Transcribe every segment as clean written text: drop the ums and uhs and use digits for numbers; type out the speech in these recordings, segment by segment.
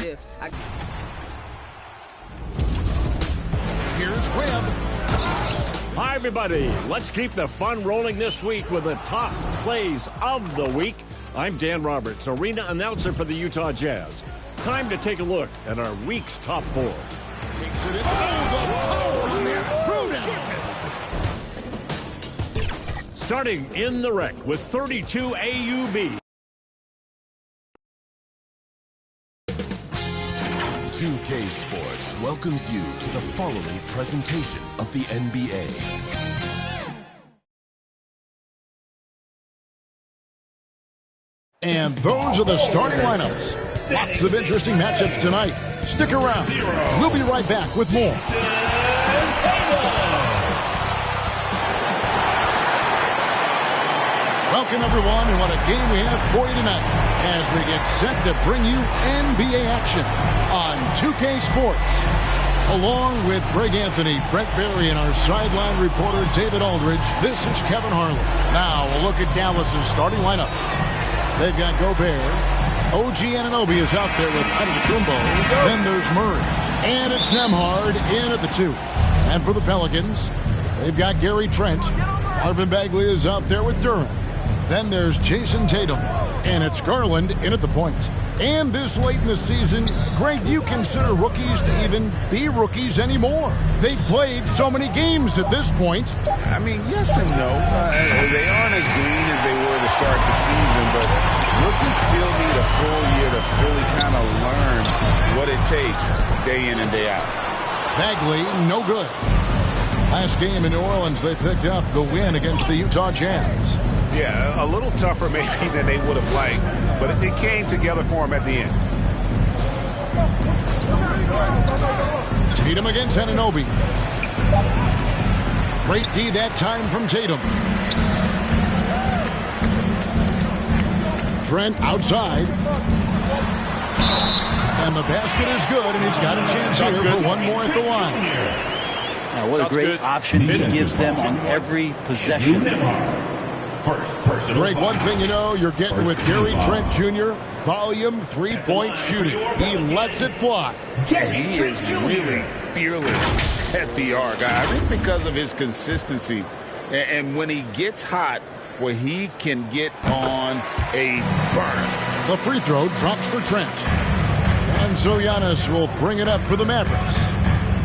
if I... Here's Webb. Hi, everybody. Let's keep the fun rolling this week with the top plays of the week. I'm Dan Roberts, arena announcer for the Utah Jazz. Time to take a look at our week's top four. Takes it in. Oh, Starting in the rec with 32 AUB. 2K Sports welcomes you to the following presentation of the NBA. And those are the starting lineups. Lots of interesting matchups tonight. Stick around. We'll be right back with more. Welcome, everyone, and what a game we have for you tonight as we get set to bring you NBA action on 2K Sports. Along with Greg Anthony, Brent Barry, and our sideline reporter David Aldridge, this is Kevin Harlan. Now, we'll look at Dallas's starting lineup. They've got Gobert. OG Anunoby is out there with Antetokounmpo. Then there's Murray. And it's Nembhard in at the 2. And for the Pelicans, they've got Gary Trent. Marvin Bagley is out there with Durant. Then there's Jason Tatum. And it's Garland in at the point. And this late in the season, Greg, do you consider rookies to even be rookies anymore? They've played so many games at this point. I mean, yes and no. They aren't as green as they were to start the season, but rookies still need a full year to fully kind of learn what it takes day in and day out. Bagley, no good. Last game in New Orleans, they picked up the win against the Utah Jazz. Yeah, a little tougher maybe than they would have liked, but it came together for him at the end. Tatum against Anunoby. Great D that time from Tatum. Trent outside. And the basket is good, and he's got a chance here for one more at the line. Now, what a great option he gives them on every possession. Greg, one thing you know, you're getting with Gary Trent Jr., volume three-point shooting. He lets it fly. He is really fearless at the arc. I think because of his consistency. And when he gets hot, where he can get on a burn. The free throw drops for Trent. And so Giannis will bring it up for the Mavericks.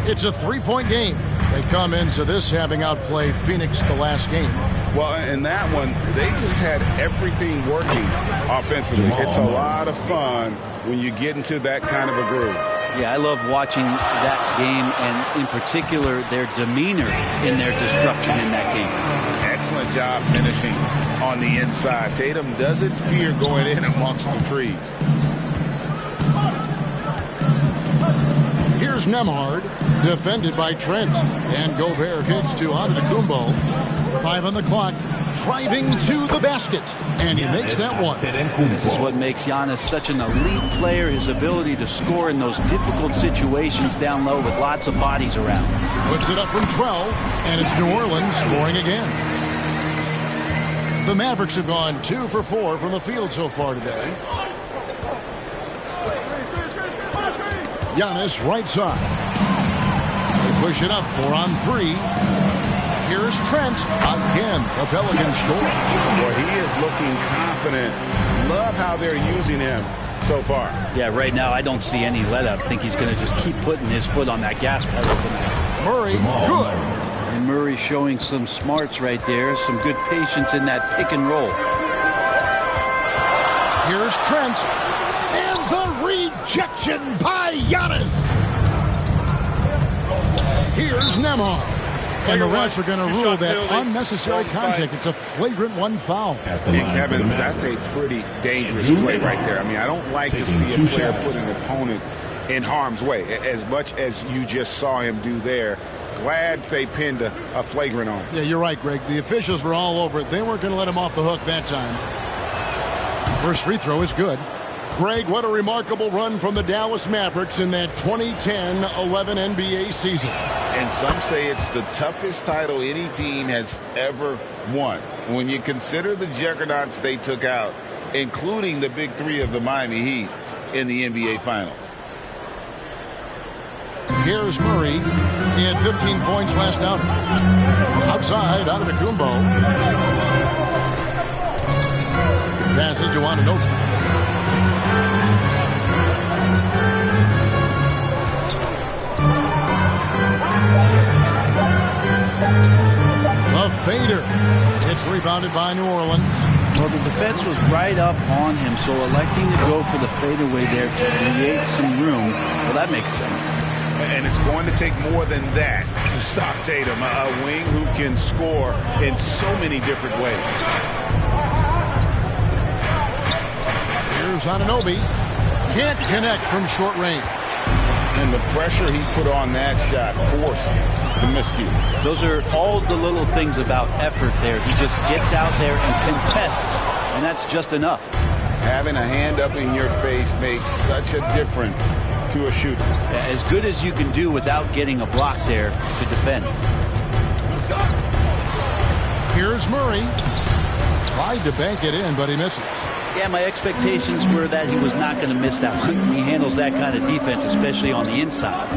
It's a three-point game. They come into this having outplayed Phoenix the last game. Well, in that one, they just had everything working offensively. It's a lot of fun when you get into that kind of a groove. Yeah, I love watching that game, and in particular, their demeanor in their destruction in that game. Excellent job finishing on the inside. Tatum doesn't fear going in amongst the trees. Here's Nembhard, defended by Trent. And Gobert kicks to Antetokounmpo. 5 on the clock, driving to the basket. And he makes that one. This is what makes Giannis such an elite player, his ability to score in those difficult situations down low with lots of bodies around. Puts it up from 12, and it's New Orleans scoring again. The Mavericks have gone 2 for 4 from the field so far today. Giannis right side. They push it up 4 on 3. Here's Trent again. The Pelicans score. Well, he is looking confident. Love how they're using him so far. Yeah, right now I don't see any let up. I think he's going to just keep putting his foot on that gas pedal tonight. Murray, good. And Murray showing some smarts right there. Some good patience in that pick and roll. Here's Trent. And the rejection by Giannis. Here's Nembhard. And the refs are going to rule that unnecessary contact. It's a flagrant 1 foul. And Kevin, that's a pretty dangerous play right there. I mean, I don't like to see a player put an opponent in harm's way, as much as you just saw him do there. Glad they pinned a flagrant on him. Yeah, you're right, Greg. The officials were all over it. They weren't going to let him off the hook that time. First free throw is good. Greg, what a remarkable run from the Dallas Mavericks in that 2010-11 NBA season. And some say it's the toughest title any team has ever won. When you consider the juggernauts they took out, including the big three of the Miami Heat in the NBA Finals. Here's Murray. He had 15 points last outing. Outside, Antetokounmpo. Passes to Anunoby. A fader. It's rebounded by New Orleans. Well, the defense was right up on him, so electing to go for the fadeaway there to create some room, well, that makes sense. And it's going to take more than that to stop Tatum, a wing who can score in so many different ways. Here's Anunoby. Can't connect from short range. And the pressure he put on that shot forced the miscue. Those are all the little things about effort there. He just gets out there and contests, and that's just enough. Having a hand up in your face makes such a difference to a shooter. As good as you can do without getting a block there to defend. Here's Murray. Tried to bank it in, but he misses. Yeah, my expectations were that he was not going to miss that one. He handles that kind of defense, especially on the inside.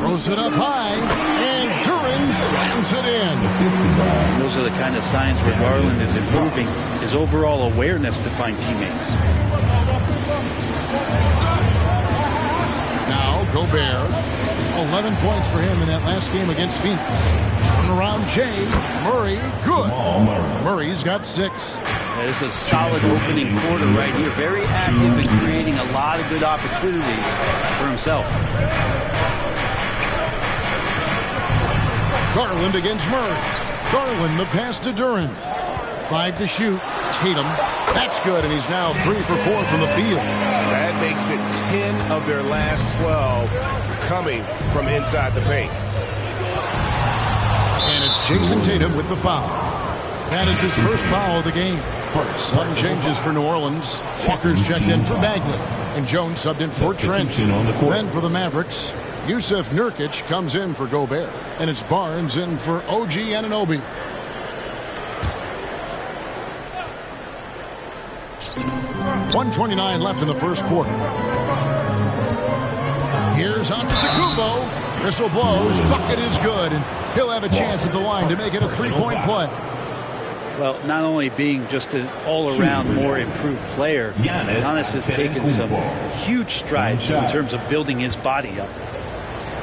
Throws it up high, and Duran slams it in. Those are the kind of signs where Garland is improving his overall awareness to find teammates. Now Gobert, 11 points for him in that last game against Phoenix. Turn around Jay, Murray, good. Murray's got 6. This is a solid opening quarter right here. Very active and creating a lot of good opportunities for himself. Garland against Murray. Garland the pass to Duran. 5 to shoot. Tatum. That's good, and he's now 3 for 4 from the field. That makes it 10 of their last 12 coming from inside the paint. And it's Jason Tatum with the foul. That is his first foul of the game. Some changes for New Orleans. Walker's checked in for Bagley, and Jones subbed in for Trent. Then for the Mavericks, Yusuf Nurkic comes in for Gobert, and it's Barnes in for OG Anunoby. .129 left in the first quarter. Here's Antetokounmpo. Whistle blows. Bucket is good, and he'll have a chance at the line to make it a 3-point play. Well, not only being just an all-around more improved player, Giannis has taken some huge strides in terms of building his body up.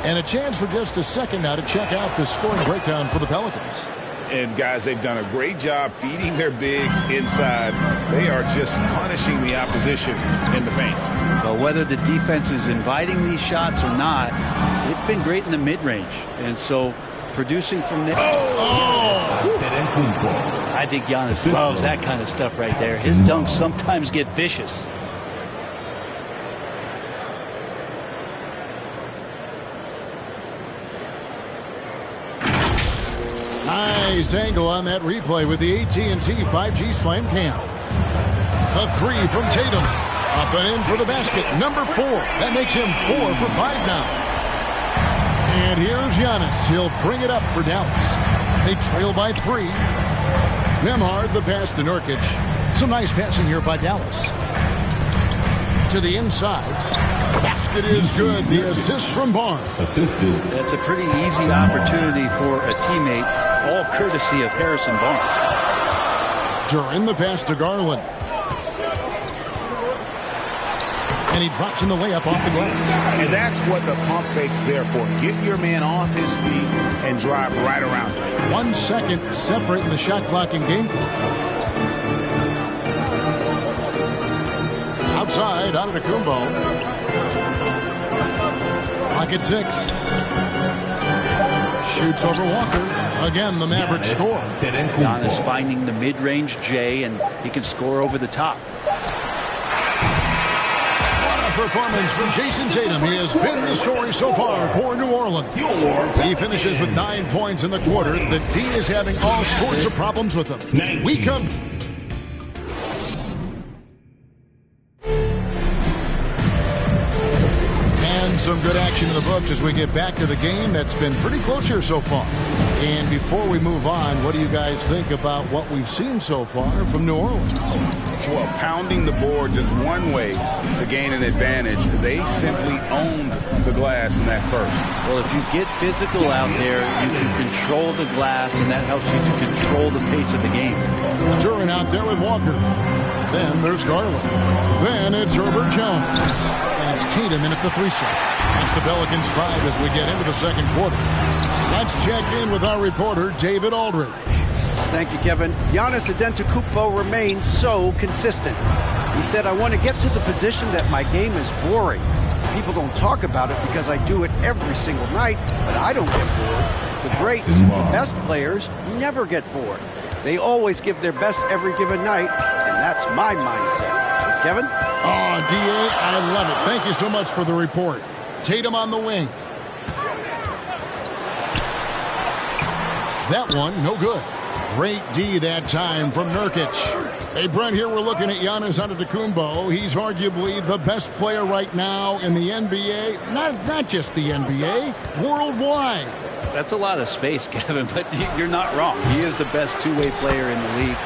And a chance for just a second now to check out the scoring breakdown for the Pelicans. And guys, they've done a great job feeding their bigs inside. They are just punishing the opposition in the paint. Well, whether the defense is inviting these shots or not, they've been great in the mid-range. And so producing from there. I think Giannis loves that kind of stuff right there. His dunks sometimes get vicious. Nice angle on that replay with the AT&T 5G Slam Cam. A 3 from Tatum. Up and in for the basket. Number 4. That makes him 4 for 5 now. And here's Giannis. He'll bring it up for Dallas. They trail by 3. Nembhard the pass to Nurkic. Some nice passing here by Dallas. To the inside. Basket is good. The assist from Barnes. That's a pretty easy opportunity for a teammate, all courtesy of Harrison Barnes. Duran the pass to Garland. And he drops in the layup off the glass. And that's what the pump fake's there for. Get your man off his feet and drive right around him. 1 second separating the shot clock and game clock. Outside, Antetokounmpo. Clock at 6. Shoots over Walker. Again, the Mavericks score. Giannis finding the mid-range J, and he can score over the top. Performance from Jason Tatum. He has been the story so far for New Orleans. He finishes with 9 points in the quarter. The D is having all sorts of problems with him. We come. And some good action in the books as we get back to the game that's been pretty close here so far. And before we move on, what do you guys think about what we've seen so far from New Orleans? Well, pounding the boards is one way to gain an advantage. They simply owned the glass in that first. Well, if you get physical out there, you can control the glass, and that helps you to control the pace of the game. Duran out there with Walker. Then there's Garland. Then it's Herbert Jones. And it's Tatum in at the 3 slot. That's the Pelicans 5 as we get into the second quarter. Let's check in with our reporter, David Aldridge. Thank you, Kevin. Giannis Antetokounmpo remains so consistent. He said, I want to get to the position that my game is boring. People don't talk about it because I do it every single night, but I don't get bored. The greats, the best players, never get bored. They always give their best every given night, and that's my mindset. Kevin? Oh, D.A., I love it. Thank you so much for the report. Tatum on the wing. That one, no good. Great D that time from Nurkic. Hey, Brent, here we're looking at Giannis Antetokounmpo. He's arguably the best player right now in the NBA. Not just the NBA, worldwide. That's a lot of space, Kevin, but you're not wrong. He is the best two-way player in the league.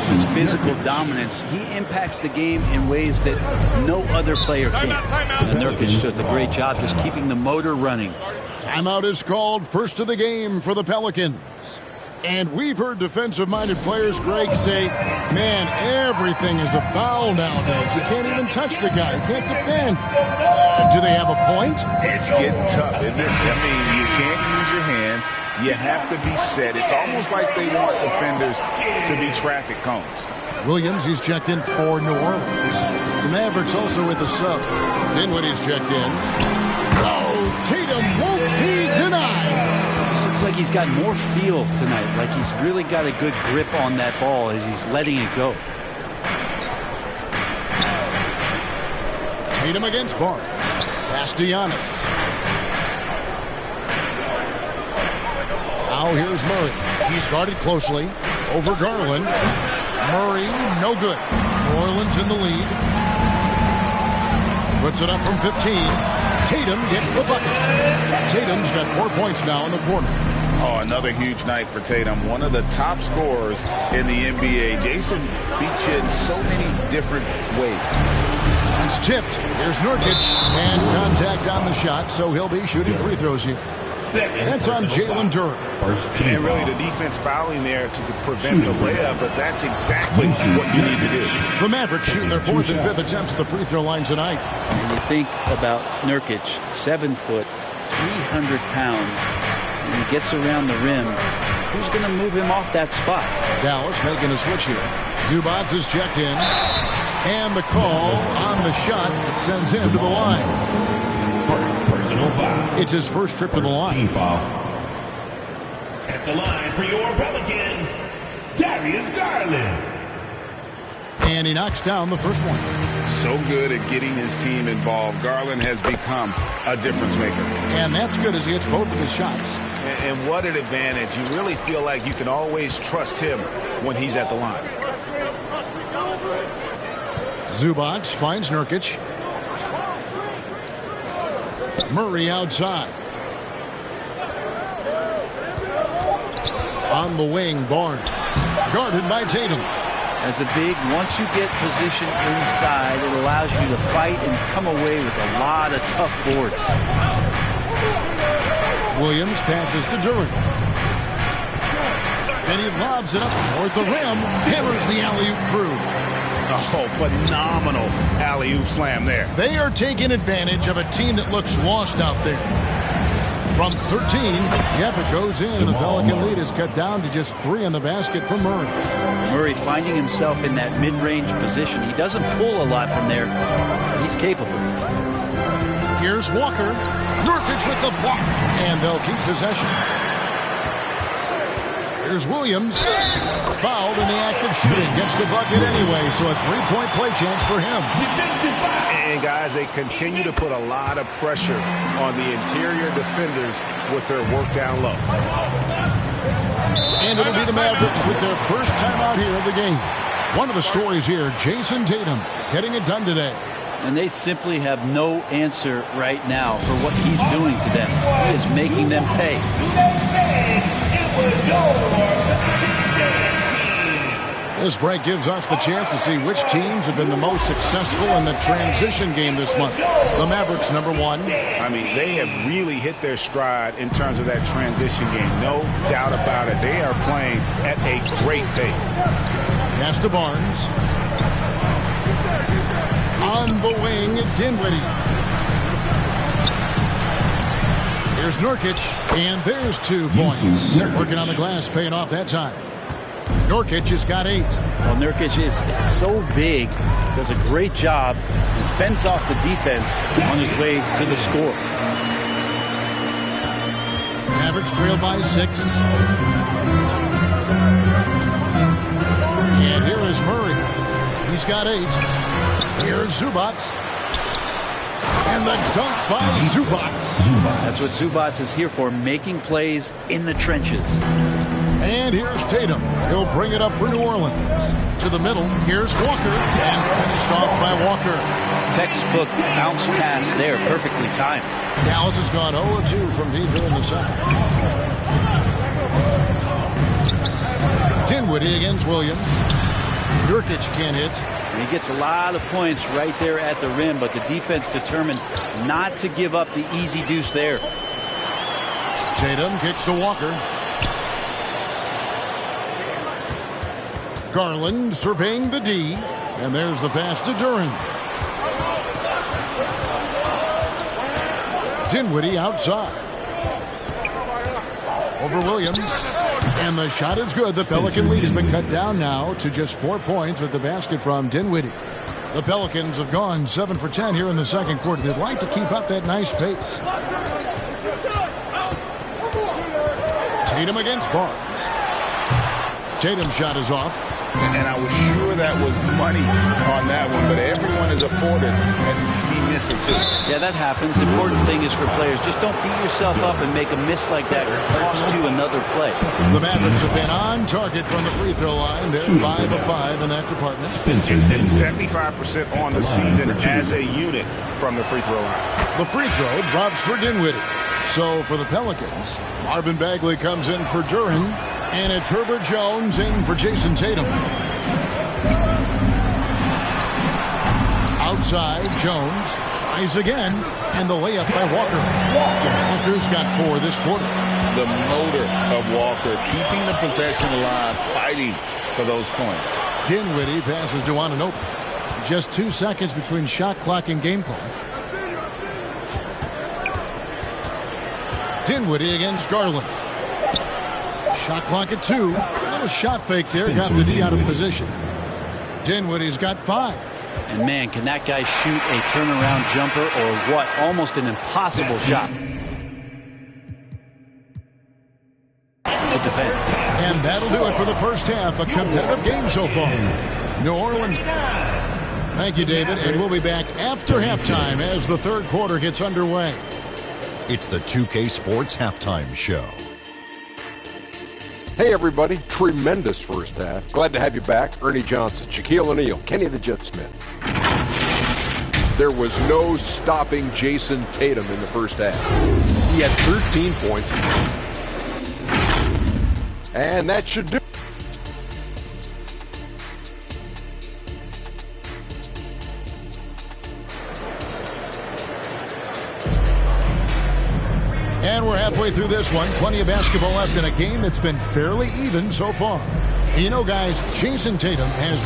His physical dominance, he impacts the game in ways that no other player can. And Nurkic does a great job just keeping the motor running. Timeout is called, first of the game for the Pelicans. And we've heard defensive-minded players, Greg, say, man, everything is a foul nowadays. You can't even touch the guy. You can't defend. Do they have a point? It's getting tough, isn't it? I mean, you can't use your hands. You have to be set. It's almost like they want defenders to be traffic cones. Williams, he's checked in for New Orleans. The Mavericks also with a sub. Dinwiddie's checked in. Oh, Tatum won't be denied. Looks like he's got more feel tonight, like he's really got a good grip on that ball as he's letting it go. Tatum against Barnes. Pass to Giannis. Now here's Murray. He's guarded closely over Garland. Murray, no good. New Orleans in the lead. Puts it up from 15. Tatum gets the bucket. Tatum's got 4 points now in the quarter. Oh, another huge night for Tatum. One of the top scorers in the NBA. Jason beats you in so many different ways. It's tipped. Here's Nurkic. And contact on the shot, so he'll be shooting free throws here. That's on Jalen Duran. And really the defense fouling there to prevent the layup, but that's exactly what you need to do. The Mavericks shooting their 4th and 5th attempts at the free throw line tonight. And you think about Nurkic, 7 foot, 300 pounds. When he gets around the rim, who's going to move him off that spot? Dallas making a switch here. Zubats is checked in. And the call on the shot that sends him to the line. Personal foul. It's his first trip to the line. Team foul. At the line for your Pelicans, Darius Garland. And he knocks down the first one. So good at getting his team involved. Garland has become a difference maker. And that's good as he hits both of his shots. And what an advantage. You really feel like you can always trust him when he's at the line. Zubats finds Nurkic. Murray outside. On the wing, Barnes. Guarded by Tatum. As a big, once you get position inside, it allows you to fight and come away with a lot of tough boards. Williams passes to Duran. And he lobs it up toward the rim. Hammers the alley-oop through. Oh, phenomenal alley-oop slam there. They are taking advantage of a team that looks lost out there. From 13, yep, it goes in. The Pelican lead is cut down to just 3 in the basket for Murray. Murray finding himself in that mid-range position. He doesn't pull a lot from there. He's capable. Here's Walker. Nurkic with the block. And they'll keep possession. Here's Williams. Fouled in the act of shooting. Gets the bucket anyway, so a 3-point play chance for him. And, guys, they continue to put a lot of pressure on the interior defenders with their work down low. And it'll be the Mavericks with their first time out here of the game. One of the stories here, Jason Tatum getting it done today. And they simply have no answer right now for what he's doing to them. He is making them pay. This break gives us the chance to see which teams have been the most successful in the transition game this month. The Mavericks, number 1. I mean, they have really hit their stride in terms of that transition game. No doubt about it. They are playing at a great pace. Pass to Barnes. On the wing, Dinwiddie. Here's Nurkic, and there's 2 points. Working on the glass, paying off that time. Nurkic has got 8. Well, Nurkic is so big, does a great job, and fends off the defense on his way to the score. Mavericks trail by 6. And here is Murray. He's got 8. Here's Zubac. And the dunk by Zubac. That's what Zubac is here for, making plays in the trenches. And here's Tatum. He'll bring it up for New Orleans. To the middle, here's Walker. And finished off by Walker. Textbook bounce pass there, perfectly timed. Dallas has gone 0-2 from deep here in the second. Dinwiddie against Williams. Nurkic can't hit. And he gets a lot of points right there at the rim, but the defense determined not to give up the easy deuce there. Tatum kicks to Walker. Garland surveying the D. And there's the pass to Duran. Dinwiddie outside. Over Williams. And the shot is good. The Pelican lead has been cut down now to just 4 points with the basket from Dinwiddie. The Pelicans have gone 7 for 10 here in the second quarter. They'd like to keep up that nice pace. Tatum against Barnes. Tatum's shot is off. And I was sure that was money on that one, but everyone is afforded an easy miss or two. Yeah, that happens. Important thing is for players, just don't beat yourself up and make a miss like that cost you another play. The Mavericks have been on target from the free throw line. They're 5 of 5 in that department. And 75% on the season as a unit from the free throw line. The free throw drops for Dinwiddie. So for the Pelicans, Marvin Bagley comes in for Duran. And it's Herbert Jones in for Jason Tatum. Outside, Jones tries again. And the layup by Walker. Walker's got 4 this quarter. The motor of Walker, keeping the possession alive, fighting for those points. Dinwiddie passes to Anunoby. Just 2 seconds between shot clock and game clock. Dinwiddie against Garland. Shot clock at 2. A little shot fake there. Got the D out of position. Dinwiddie's got 5. And man, can that guy shoot a turnaround jumper or what? Almost an impossible shot to defend. And that'll do it for the first half. A competitive game so far. New Orleans. Thank you, David. And we'll be back after halftime as the third quarter gets underway. It's the 2K Sports Halftime Show. Hey everybody, tremendous first half. Glad to have you back. Ernie Johnson, Shaquille O'Neal, Kenny the Jet Smith. There was no stopping Jason Tatum in the first half. He had 13 points. And that should do it. And we're halfway through this one. Plenty of basketball left in a game that's been fairly even so far. You know, guys, Jason Tatum has